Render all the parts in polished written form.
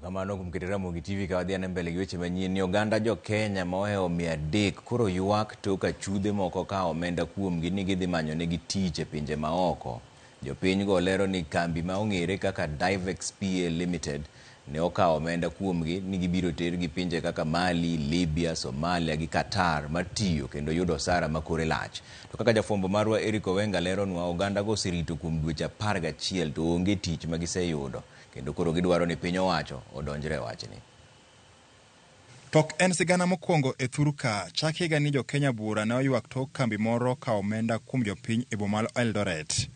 Kamano kumkitira Mugi TV kawadhiane mbele gi weche manyien ni oganda jo Kenya mohewo 300 koro ywak tok achudhe moko ka omenda kuomgi ni gidhi manyo negi tich e pinje maoko. Jopiny go lero ni kambi ma ong'ere kaka Divex PA Limited ne okawo omenda kuomgi ni gibiro tergi pinje kaka Mali, Libya, Somalia gi Qatar matiyo kendo yudo osara makore lach. To kaka jafwambo marwa Eric Owenga lero nwa oganda go osirito kuom dweche 11 to onge tich ma giseyudo. Kendo koro gidwaro ni piny owacho odonjre wachni. Tok en sigana mokwongo e thuru ka chak higa ni jo Kenya bura ne oywak tok kambi moro ka omenda kuom jopiny e boma ma Eldoret.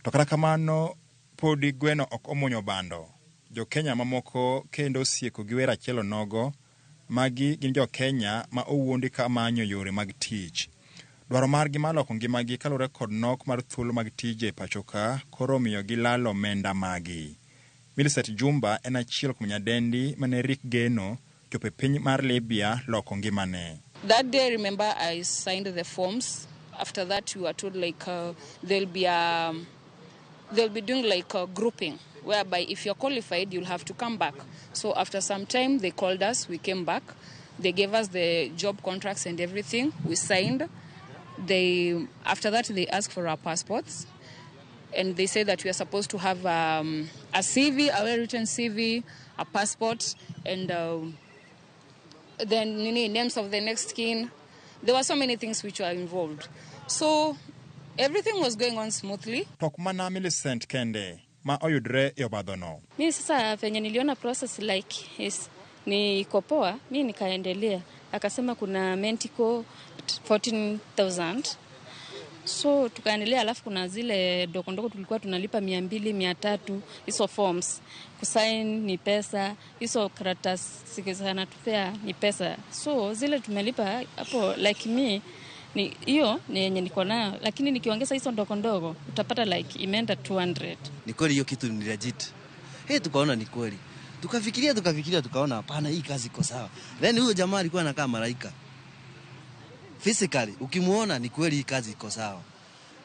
To kata kamano podi gweno ok omuonyo bando. Jo Kenya mamoko kendo osieko gi wera achiel onogo magi gin jo Kenya ma owuondi ka manyo yore mag tich. Dwaro margi maloko ngimagi kalure kod nok mar thuolo mag tije pachoka koro miyo gilalo omenda magi. Millicent Jumba en achiel kuom nyadendi mane Rick Geno chope piny mar Libya loko ngimane. That day, remember, I signed the forms. After that, we were told they'll be doing a grouping, whereby if you're qualified, you'll have to come back. So after some time, they called us. We came back. They gave us the job contracts and everything. We signed. After that, they asked for our passports. And they said that we are supposed to have a CV, a well-written CV, a passport, and then names of the next kin. There were so many things which were involved. So everything was going on smoothly. Tokmana Millicent Kende, ma oyudre yobadhono. Mimi sasa venye niliona process ni kopoa, mimi nikaendelea. Akasema kuna Mentico 14,000. So tukaendelea, alafu kuna zile ndoko tulikuwa tunalipa 200, 300, hizo forms. Kusign ni pesa, hizo karatasi zanatupea ni pesa. So zile tumelipa hapo me hiyo ni yenye niko nayo, lakini nikiongeza hizo ndoko utapata imeenda 200. Ni kweli hiyo kitu ni legit. Tukaona ni kweli. Tukafikiria tukaona hapana, hii kazi iko sawa. Then huyo jamaa alikuwa anakaa malaika. Physically ukimuona ni kweli hii kazi iko sawa.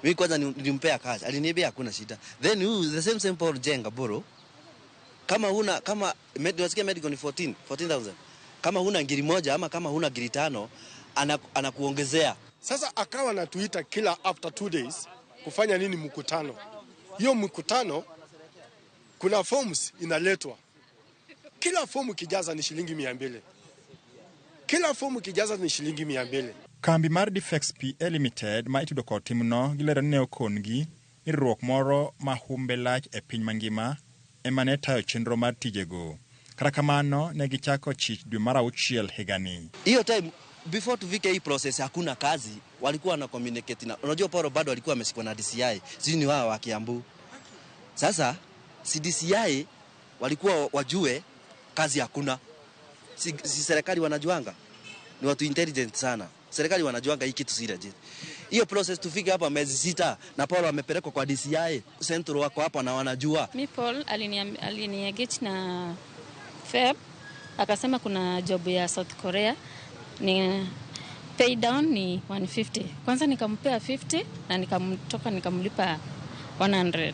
Mimi kwanza nilimpea kazi, aliniambia hakuna shida. Then the same Paul Jenga boro. Kama unasikia medical ni 14,000. Kama huna ngiri moja ama kama huna ngiri 5 anakuongezea. Sasa akawa anatuita kila after 2 days kufanya nini mkutano. Hiyo mkutano kuna forms inaletwa. Kila fomu kijaza ni shilingi 200. Kila fomu kijaza ni shilingi 200. Kambi mar Divex PA Limited ma itudo kod timno gilero ne okongi ni ruok moro ma humbe lach e piny mangima emane tayo chenro mar tijego. Kata kamano ne gichako chich dwe mar 6 higani. Hiyo time before tufike hii process hakuna kazi, walikuwa na communicate na unajua Paulo bado walikuwa wameshikwa na DCI. Sisi ni wao wa Kiambu. Sasa DCI walikuwa wajue kazi hakuna. Si serikali wanajuanga. Ni watu intelligent sana. Serikali wanajuanga hii kitu si legit. Hiyo process tufike hapa miezi 6 na Paul amepelekwa kwa DCI. Central wako hapa na wanajua. Mi Paul aliniengage na Feb. Akasema kuna job ya South Korea. Ni pay down ni 150. Kwanza nikampea 50 na nikamlipa 100.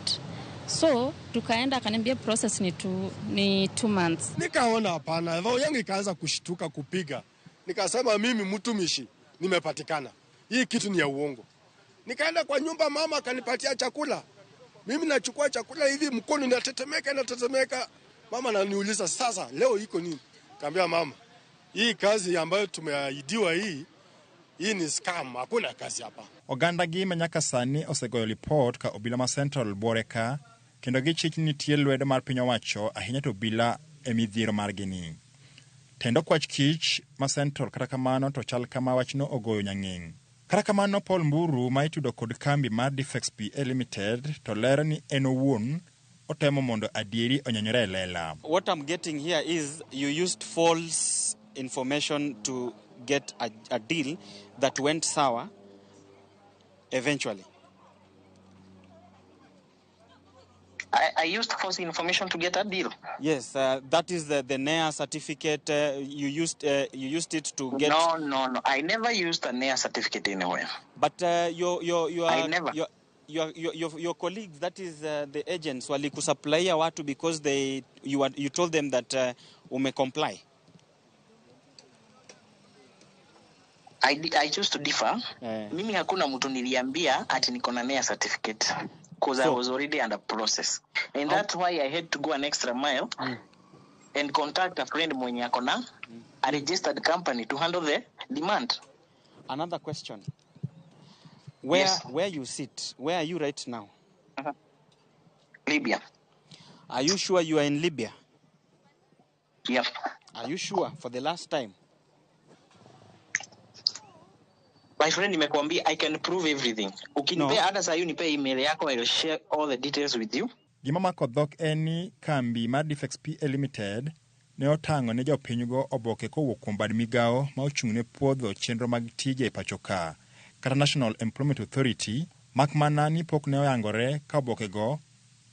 So tukaenda, akaniambia process ni 2 months. Nikaona hapana, roho yangu ikaanza kushtuka kupiga. Nikasema mimi mtumishi nimepatikana. Hii kitu ni ya uongo. Nikaenda kwa nyumba, mama akanipatia chakula. Mimi nachukua chakula hivi mkono inatetemeka. Mama ananiuliza sasa leo iko nini? Kaambia mama, hii kazi ambayo tumeahidiwa hii ni scam, hakuna kazi hapa. Oganda gi manyaka sani osegoyo report ka obila ma Central Boreka kendo gichich ni tie lwedo mar piny owacho ahinya to obila e midhiero margi ni. Tendo kwach kich ma Central kata kamano to chal kama wachno ogoyo nyang'eng. Kata kamano Paul Mburu ma itudo kod kambi mar Divex PA Limited to lero ni en owuon otemo mondo adieri onyonyore lela. What I'm getting here is you used false information to get a deal that went sour eventually. I used false information to get a deal. Yes, that is the NEA certificate. You used it to get. No. I never used a NEA certificate anywhere. But I never. your colleagues, that is the agents, walikusupplyia watu because you told them that umecomply. I choose to differ. Mimi hakuna mtu niliambia ati niko na NEA certificate because I was already under process. And that's why I had to go an extra mile and contact a friend mwenye ako na a registered company to handle the demand. Another question. Where you sit? Where are you right now? Libya. Are you sure you are in Libya? Yep. Are you sure for the last time? My friend, nimekuambia I can prove everything. Ukinipea hata saa hiyo nipe email yako, I will share all the details with you. Gima kodhok eni kambi mar Defex PA Limited ne otango ne jopinygo oboke kowuok kuom bad migao ma ochung'ne puodho chenro mag tije e pacho ka kata National Employment Authority, mak mana ni pok ne oyangore ka obokego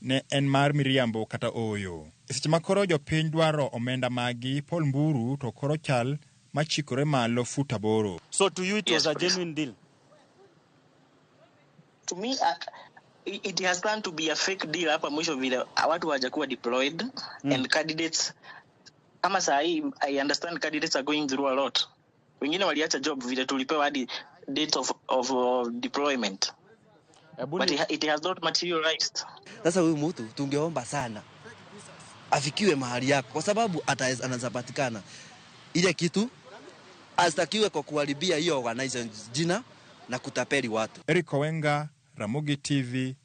ne en mar miriambo kata oyo. E seche ma koro jopiny dwaro omenda magi, Paul Mburu to koro chal machikore malo futa boro. So to you it was a genuine deal? To me, it has turned to be a fake deal hapa mwisho vile watu hawajakuwa deployed and candidates kama saa hii I understand candidates are going through a lot. Wengine waliacha job vile tulipewa hadi date of deployment. But it has not materialized. Sasa huyu mtu tungeomba sana afikiwe mahali yako kwa sababu anazapatikana ile kitu astakiwe kwa kuharibia hiyo organization jina na kutapeli watu. Eric Owenga, Ramogi TV,